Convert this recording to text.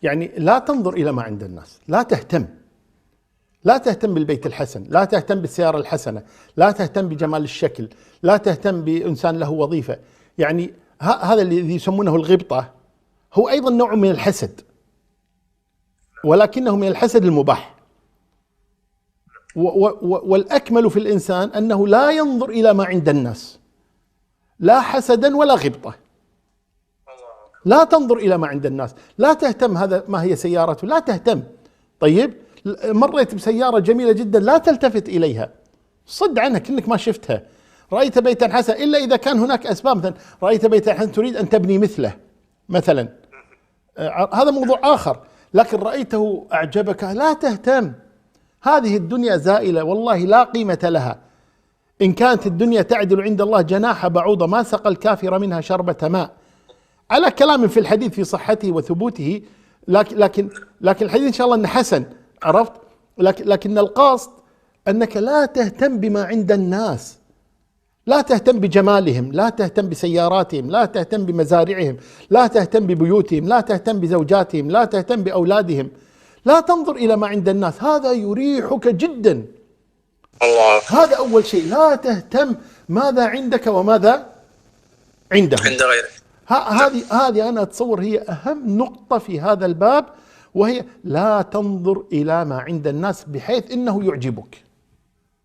يعني لا تنظر إلى ما عند الناس، لا تهتم بالبيت الحسن، لا تهتم بالسيارة الحسنة، لا تهتم بجمال الشكل، لا تهتم بإنسان له وظيفة. يعني هذا اللي يسمونه الغبطة هو أيضا نوع من الحسد، ولكنه من الحسد المباح. والأكمل في الإنسان أنه لا ينظر إلى ما عند الناس، لا حسدا ولا غبطة. لا تنظر إلى ما عند الناس، لا تهتم هذا ما هي سيارته، لا تهتم. طيب مريت بسيارة جميلة جدا لا تلتفت إليها، صد عنها كأنك ما شفتها. رأيت بيتا حسنا، إلا إذا كان هناك أسباب، مثلا رأيت بيتا حسنا تريد أن تبني مثله مثلا، هذا موضوع آخر. لكن رأيته أعجبك لا تهتم. هذه الدنيا زائلة والله لا قيمة لها. إن كانت الدنيا تعدل عند الله جناح بعوضة ما سقى الكافر منها شربة ماء، على كلام في الحديث في صحته وثبوته. لكن الحديث إن شاء الله أنه حسن، عرفت؟ لكن القصد أنك لا تهتم بما عند الناس، لا تهتم بجمالهم، لا تهتم بسياراتهم، لا تهتم بمزارعهم، لا تهتم ببيوتهم، لا تهتم بزوجاتهم، لا تهتم بأولادهم. لا تنظر إلى ما عند الناس، هذا يريحك جدا. الله، هذا أول شيء. لا تهتم ماذا عندك وماذا عندهم عند غيرك. هذه أنا أتصور هي أهم نقطة في هذا الباب، وهي لا تنظر إلى ما عند الناس بحيث إنه يعجبك.